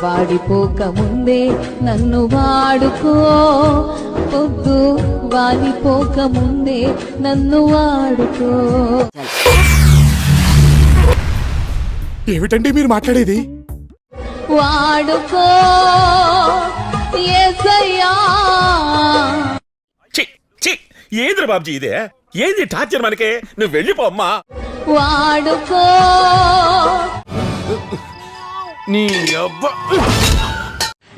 వాడిపోక ముందే నన్ను వాడుకో, పొద్దు వాడిపోక ముందే నన్ను వాడుకో. ఏమిటండి మీరు మాట్లాడేది? వాడుకో యేసయ్యా. ఏంద్ర బాబ్జీ ఇదే? ఏంది టార్చర్ మనకే? నువ్వు వెళ్ళిపో అమ్మా. వాడుకో నీ అబ్బా.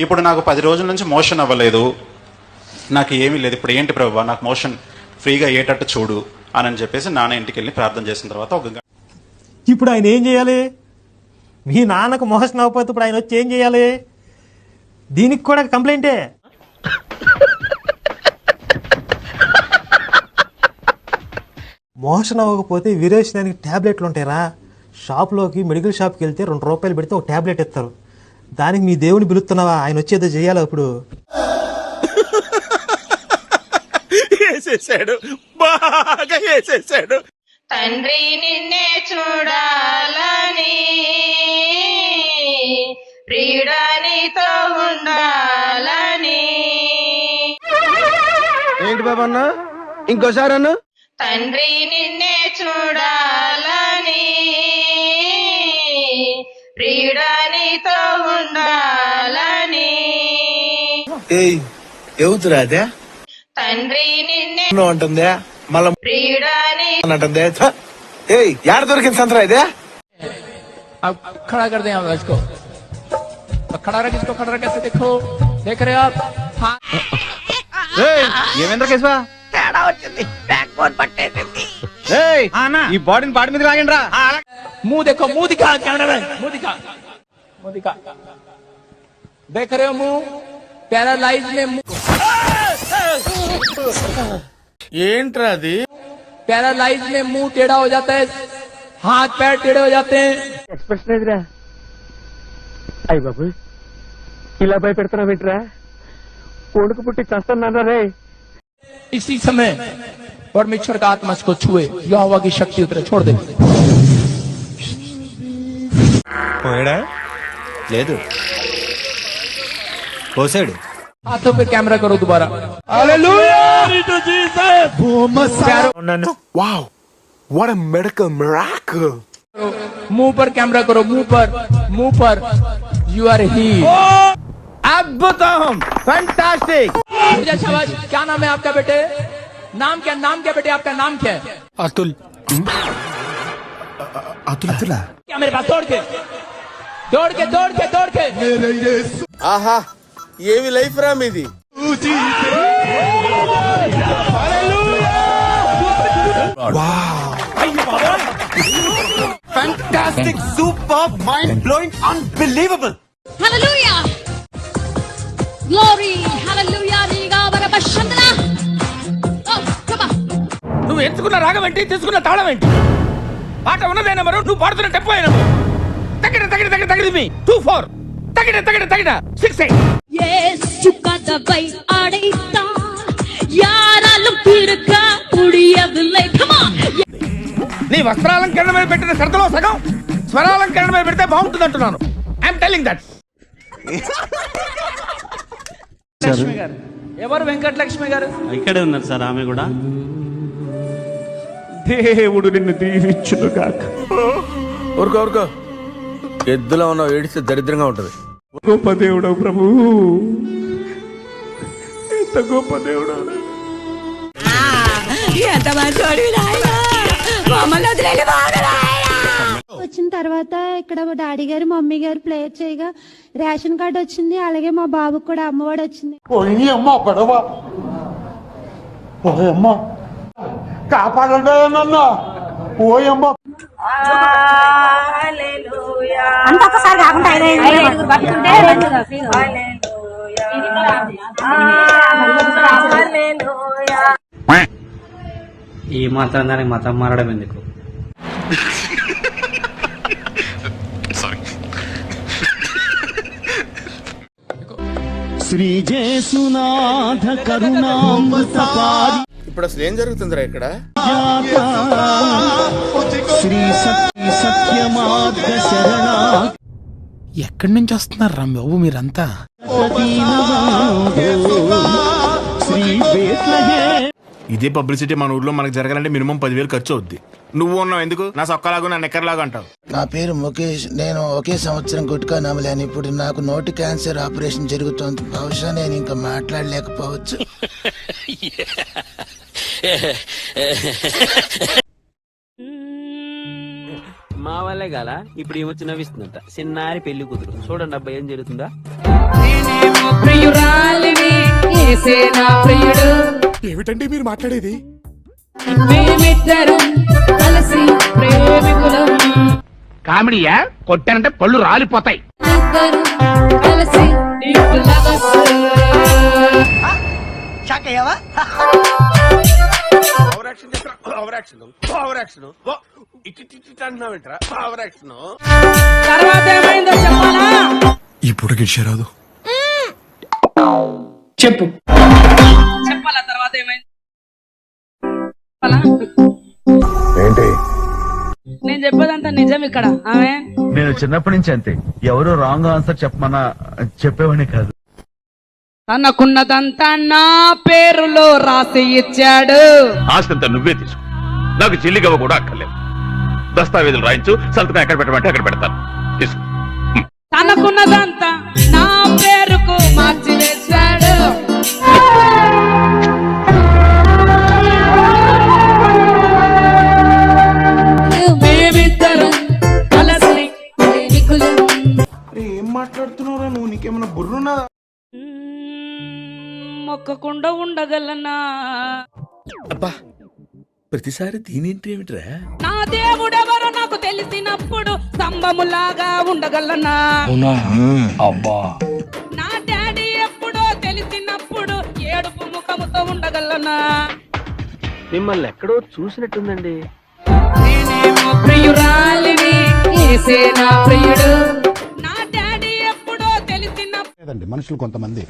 ఇప్పుడు నాకు 10 రోజుల నుంచి మోషన్ అవ్వలేదు, నాకు ఏమీ లేదు. ఇప్పుడు ఏంటి ప్రభువా, నాకు మోషన్ ఫ్రీగా అయ్యేటట్టు చూడు అని చెప్పేసి నాన్న ఇంటికి వెళ్ళి ప్రార్థన చేసిన తర్వాత ఇప్పుడు ఆయన ఏం చేయాలి? మీ నాన్నకు మోషన్ అవ్వకపోతే ఇప్పుడు ఆయన వచ్చి ఏం చేయాలి? దీనికి కూడా కంప్లైంటే. మోషన్ అవ్వకపోతే విరేచనానికి ట్యాబ్లెట్లు ఉంటాయిరా. షాప్లోకి మెడికల్ షాప్కి వెళ్తే 2 రూపాయలు పెడితే ఒక ట్యాబ్లెట్ ఇస్తారు. దానికి మీ దేవుని పిలుస్తున్నావా? ఆయన వచ్చేదో చేయాలి. అప్పుడు వేసేసాడు, బాగా వేసేసాడు. తండ్రి నిన్నే చూడాలని, ప్రియుడానితో ఉండాలని. ఏంటి బాబా అన్న, ఇంకోసారి అన్న. తండ్రి నిన్నే చూడాలని, ప్రియుడానితో ఉండాలని. ఎవతురా అదే? తండ్రి నిన్నే అంటుందే మళ్ళా ప్రియుడాని అంటుందే. యాడ దొరికింది సంతరా ఇదే? अब खड़ा कर दें आप इसको, खड़ा रख इसको, खड़ा रख, कैसे देखो, देख रहे आप? हाँ ఏమేంద్ర కేశవా? తేడా వచ్చింది, బ్యాక్ బోన్ పట్టేసింది. ఈ బాడీని బాడీ మీద లాగండి రా. मुंह देखो, मुंह दिखा कैमरा में, मुंह दिखा, मुंह दिखा, देख रहे हो मुंह? पैरालाइज में ఏంట్రా అది? पैरालाइज में मुंह टेढ़ा हो जाता है, हाथ पैर टेढ़े हो जाते हैं. ఎక్స్ప్రెషన్ ఎదురా? అయ్య బాబు, ఇలా భయపెడుతున్నా వింటరా? కొడుకు పుట్టి చస్తున్నారా రే? इसी समय परमेश्वर का आत्मा इसको छुए, यहोवा की शक्ति उतरे, छोड़ दे. పోయాడా? లేదు, పోసాడు. हाथों पे कैमरा करो दोबारा. Wow, what a medical miracle. मुंह पर कैमरा करो, मुंह पर, मुंह पर. यू आर ही. అద్భుతం, ఫెంటాస్టిక్. शाबाश. क्या नाम है आपका बेटे? नाम क्या, नाम क्या बेटे आपका, नाम क्या है? అతుల్. అతులా? क्या मेरे पास? दौड़ के, दौड़ के, दौड़ के, दौड़ के. ఆహా, ఏమి లైఫ్ రా మీది. Fantastic, super, mind-blowing, unbelievable. హల్లెలూయా, గ్లోరీ, హల్లెలూయా. నీగా వరబషందన. Come on. నువ్వు ఎంచుకున్న రాగం ఏంటి, తీసుకున్న తాళం ఏంటి? పాట ఉన్నదే నెంబరు, నువ్వు పాడుతున్న టెంపో అయినా. తగిన తగిన తగిన తగిన మీ 2-4, తగిన తగిన తగిన 6-8. యేసు కథవై அடைத்தான், யாராலும் பிறக்க முடியவில்லை. Come on. నీ వస్త్రాలంకరణ మీద పెట్టిన శ్రద్ధలో సగం స్వరాలంకరణ మీద పెడితే బాగుంటుంది అంటున్నాను. I'm telling that. లక్ష్మి గారు ఎవరు? వెంకటలక్ష్మి గారు ఇక్కడే ఉన్నారు సార్. ఆమె కూడా. దేవుడు నిన్ను దీవించును గాక. ఊరుకో ఊరుకో, ఎద్దులో ఉన్న ఏడిస్తే దరిద్రంగా ఉంటది. గొప్ప దేవుడు ప్రభు, ఎంత గొప్ప దేవుడు. వచ్చిన తర్వాత ఇక్కడ డాడీ గారు మమ్మీ గారు ప్లేయర్ చేయగా రేషన్ కార్డు వచ్చింది. అలాగే మా బాబుకి కూడా అమ్మఒడి వచ్చింది. కాపాడండి నన్ను. ఓయమ్మ, అంత ఒకసారి కాకుండా ఈ మాత్రం దానికి మతం మారడం ఎందుకు? శ్రీ జేసునాథ కరుణామృతపారి. ఇప్పుడు అసలు ఏం జరుగుతుందిరా ఇక్కడ? శ్రీ సత్య మార్గ శరణ. ఎక్కడి నుంచి వస్తున్నారు రా బాబు మీరంతా? ఇదే పబ్లిసిటీ మన ఊర్లో మనకు జరగాలంటే మినిమం 10,000 ఖర్చు అవుద్ది. నువ్వు ఉన్నావు ఎందుకు? నా సొక్కలాగా నా నెక్కర్లాగా అంటావు. నా పేరు ముఖేష్. నేను ఒకే సంవత్సరం గుట్కా నమలాను. ఇప్పుడు నాకు నోటి క్యాన్సర్ ఆపరేషన్ జరుగుతోంది. బహుశా నేను ఇంకా మాట్లాడలేకపోవచ్చు. మా వల్లే గాల ఇప్పుడు ఏమొచ్చి నవ్విస్తుందంట. చిన్నారి పెళ్లి కూతురు చూడండి అబ్బాయి ఏం జరుగుతుందా. ఏమిటండి మీరు మాట్లాడేది? కామెడీయా? కొట్టానంటే పళ్ళు రాలిపోతాయి. ఇప్పుడు గిడ్చారాదు. చెప్పు. చెప్పాలా తర్వాత ఏమైంది? ఏంటి? నేను చెప్పేదంతా నిజం ఇక్కడ. ఆమె నేను చిన్నప్పటి నుంచి అంతే. ఎవరు రాంగ్ ఆన్సర్ చెప్పమన్నా చెప్పేవాడిని కాదు. తనకున్నదంతా నా పేరులో రాసి ఇచ్చాడు. ఆస్తంతా నువ్వే తీసుకో, నాకు చెల్లిగవ్వ కూడా అక్కర్లేదు. దస్తావేజులు రాయించు, సంతకం ఎక్కడ పెట్టమంటే అక్కడ పెడతాను. తీసుకో. తనకున్నదంతా నా పేరుకు మార్చి వేశాడు. మేమిద్దరం కలిసి ఏం మాట్లాడుతున్నావురా నువ్వు? నీకేమన్నా బుర్రున్నా? మొక్కకుండా ఉండగలనా? అబ్బా, ప్రతిసారి దీనింటి ఏమిట్రా? నా దేవుడెవరో నాకు తెలిసినప్పుడు స్తంభములాగా ఉండగలనా? అబ్బా, నా డాడీ ఎప్పుడో తెలిసినప్పుడు ఏడుపు ముఖముతో ఉండగలనా? మిమ్మల్ని ఎక్కడో చూసినట్టుందండి. నేనేమో ప్రియురాలిని, యేసే నా ప్రియుడు. నా డాడీ ఎప్పుడో తెలిసినప్పుడు మనుషులు కొంతమంది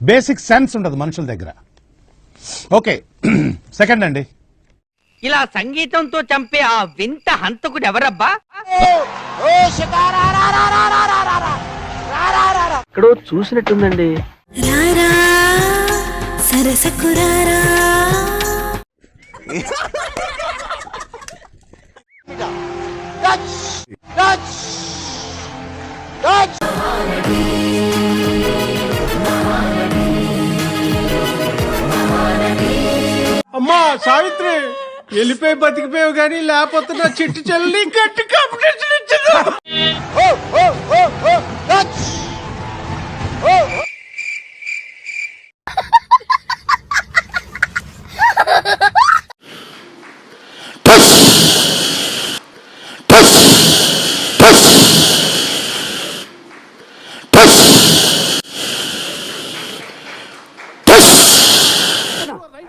బేసిక్ సెన్స్ ఉండదు మనుషుల దగ్గర. ఓకే, సెకండ్ అండి. ఇలా సంగీతంతో చంపే ఆ వింత హంతకుడు ఎవరబ్బా? ఎక్కడో చూసినట్టుందండి. సరసకురారా అమ్మా సావిత్రి, వెళ్ళిపోయి బతికిపోయావు కానీ లేకపోతే నా చిట్టు చెల్లి గట్టి కాంపిటీషన్ ఇచ్చింది.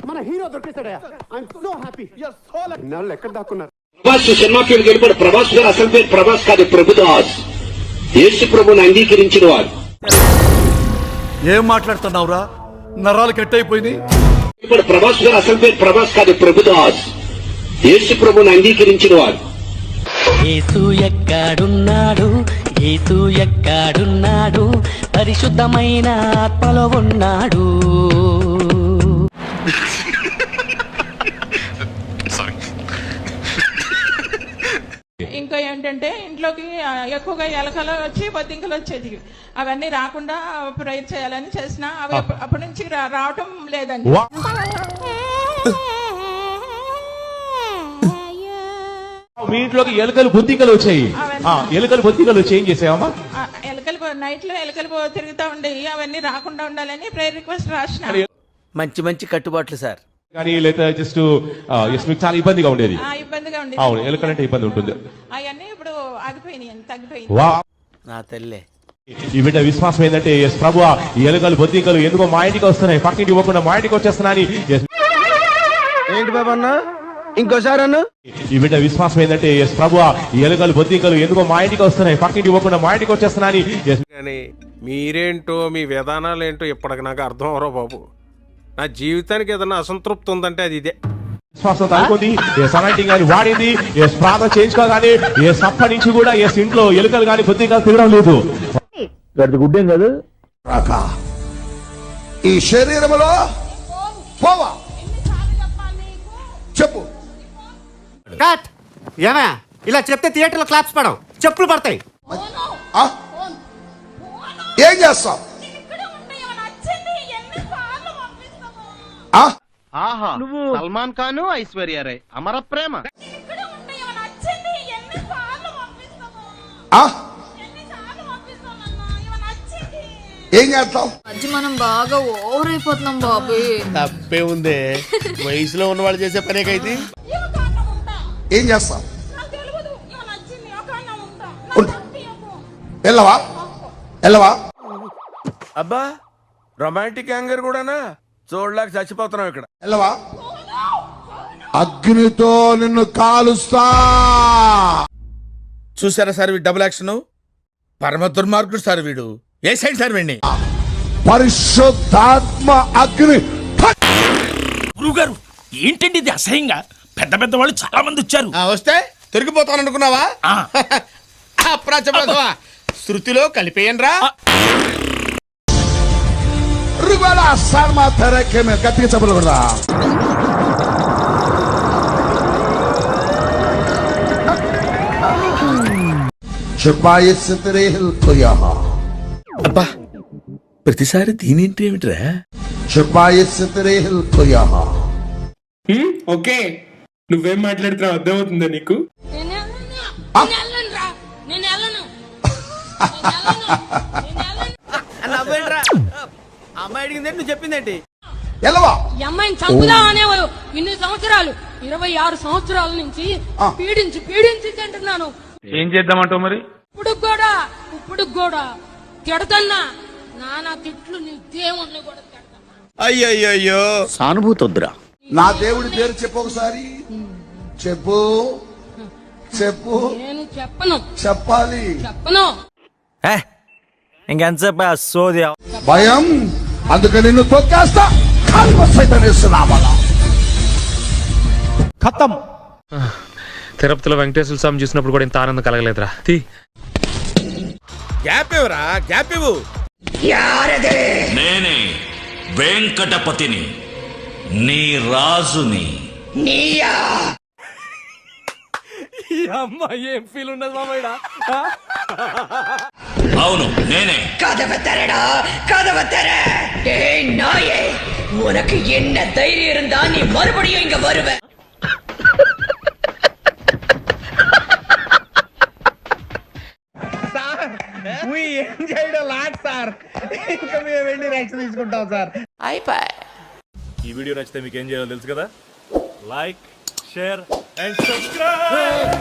మన హీరో దొరికేశాడయ్యా. I'm so happy. You're so lucky. నాళ్ళు ఎక్కడ దాక్కున్నారు? సినిమాకి గెలిపాడు ప్రభాస్ గారు. అసలు పేరు ప్రభాస్ కాదు, ప్రభుదాస్. యేసు ప్రభుని అంగీకరించిన వారు. ఏం మాట్లాడుతున్నావురా? నరాలు కట్ అయిపోయింది. ప్రభాస్ గారు. అసలు పేరు ప్రభాస్ కాదు, ప్రభుదాస్. యేసు ప్రభుని అంగీకరించిన వారు. యేసు ఎక్కడున్నాడు? యేసు ఎక్కడున్నాడు? పరిశుద్ధమైన ఆత్మలో ఉన్నాడు. ఇంకా ఏంటంటే ఇంట్లోకి ఎక్కువగా ఎలకలు వచ్చి బొద్దింకలు వచ్చేది. అవన్నీ రాకుండా ప్రేయర్ చేయాలని చేసిన అవి అప్పటి నుంచి రావటం లేదండి. మీ ఇంట్లోకి ఎలుకలు బొద్దింకలు వచ్చాయి. ఎలుకలు బొద్దింకలు వచ్చి ఏం చేసావమ్మా? ఎలకలు నైట్ లో ఎలకలు తిరుగుతూ ఉండేవి. అవన్నీ రాకుండా ఉండాలని ప్రేయర్ రిక్వెస్ట్ రాసిన. మంచి కట్టుబాట్లు సార్. కానీ లేదా జస్ట్ మీకు చాలా ఇబ్బందిగా ఉండేది. ఇబ్బందిగా ఉండేది. అవును, ఎలుకలంటే ఇబ్బంది ఉంటుంది. అవన్నీ ఇప్పుడు ఆగిపోయినాయి, తగ్గిపోయింది. నా తల్లే. ఈ బిడ్డ విశ్వాసం ఏంటంటే, ఎస్ ప్రభు, ఈ ఎలుకలు బొద్దింకలు ఎందుకో మా ఇంటికి వస్తున్నాయి, పక్కింటి ఇవ్వకుండా మా ఇంటికి వచ్చేస్తున్నాయి. ఏంటి బాబా అన్న? ఇంకోసారి అన్న. ఈ బిడ్డ విశ్వాసం ఏంటంటే, ఎస్ ప్రభు, ఈ ఎలుకలు బొద్దింకలు ఎందుకో మా ఇంటికి వస్తున్నాయి, పక్కింటి ఇవ్వకుండా మా ఇంటికి వచ్చేస్తున్నాయి. మీరేంటో మీ విధానాలు ఏంటో ఇప్పటికి నాకు అర్థం అవరో బాబు. నా జీవితానికి ఏదైనా అసంతృప్తి ఉందంటే అది ఇదే. స్వస్థత అనుకుంది, ఎస్ అనాయింటింగ్ కానీ వాడింది, ఎస్ ప్రార్థన చేయించుకోగానే ఎస్ అప్పటి నుంచి కూడా ఎస్ ఇంట్లో ఎలుకలు కానీ బొద్దింకలు తిరగడం లేదు. గుడ్డేం కాదు ఈ శరీరములో పోవా చెప్పు. కట్ ఏమా ఇలా చెప్తే థియేటర్లో క్లాప్స్ పడవు, చెప్పులు పడతాయి. ఏం చేస్తావు? నువ్వు సల్మాన్ ఖాన్, ఐశ్వర్య రాయ్ అమర ప్రేమ. ఏం చేస్తావు? మనం బాగా ఓవర్ అయిపోతున్నాం బాబు. తప్పే ఉందే, వయసులో ఉన్న వాళ్ళు చేసే పనేకైతే. ఏం చేస్తావు? వెళ్ళవా వెళ్ళవా? అబ్బా రొమాంటిక్ యాంగర్ కూడానా? చూడలేక చచ్చిపోతున్నాం ఇక్కడ. వెళ్ళవా? అగ్నితో నిన్ను కాలుస్తా. చూసారా సార్ వీడు డబుల్ యాక్షన్, పరమ దుర్మార్గుడు సార్ వీడు. ఏ సైడ్ సార్ వీడిని? పరిశుద్ధాత్మ అగ్ని. గురుగారు ఏంటండి ఇది అసహ్యంగా? పెద్ద పెద్ద వాళ్ళు చాలా మంది వచ్చారు. వస్తే తిరిగిపోతాననుకున్నావా? అప్రాచపడతావా? శృతిలో కలిపేయనరా. గట్టిగా చెప్పకూడదా? అబ్బా ప్రతిసారి దీనేంటి ఏమిట్రా? ఓకే, నువ్వేం మాట్లాడుతున్నావు అర్థమవుతుందా నీకు? అమ్మాయి అడిగిందేంటి, నువ్వు చెప్పిందేంటి? ఈ అమ్మాయిని చంపుదా అనేవారు ఇన్ని సంవత్సరాలు, 26 సంవత్సరాల నుంచి పీడించి పీడించి తింటున్నాను. ఏం చేద్దామంటావు మరి? ఇప్పుడు కూడా తిడతన్నా, నానా తిట్లు నీ దేవుణ్ణి కూడా తిడతన్నా. అయ్యయ్యో సానుభూతి వద్దురా. నా దేవుడి పేరు చెప్పు ఒకసారి. చెప్పు చెప్పు. నేను చెప్పను. చెప్పాలి. చెప్పను. ఇంకెంతసేపు సోది? భయం, అందుకే నిన్ను తొక్కేస్తా. ఖతం. తిరుపతిలో వెంకటేశ్వర స్వామి చూసినప్పుడు కూడా ఇంత ఆనందం కలగలేదురా. గ్యాప్ ఇవ్వరా, గ్యాప్ ఇవ్వు. నేనే వెంకటపతిని, నీ రాజుని. అమ్మాయి ఏం ఫీల్ ఉండదు మామయ్య? అవును నేనే. உனக்கு என்ன தைரியம் இருந்தா நீ மறுபடியும் இங்க வருவ? ఏం చేయడం లాట్ సార్, ఇంకా మేము వెళ్ళి రియాక్షన్ తీసుకుంటాం సార్. ఈ వీడియో నచ్చితే మీకు ఏం చేయాలో తెలుసు కదా. Like, share and subscribe.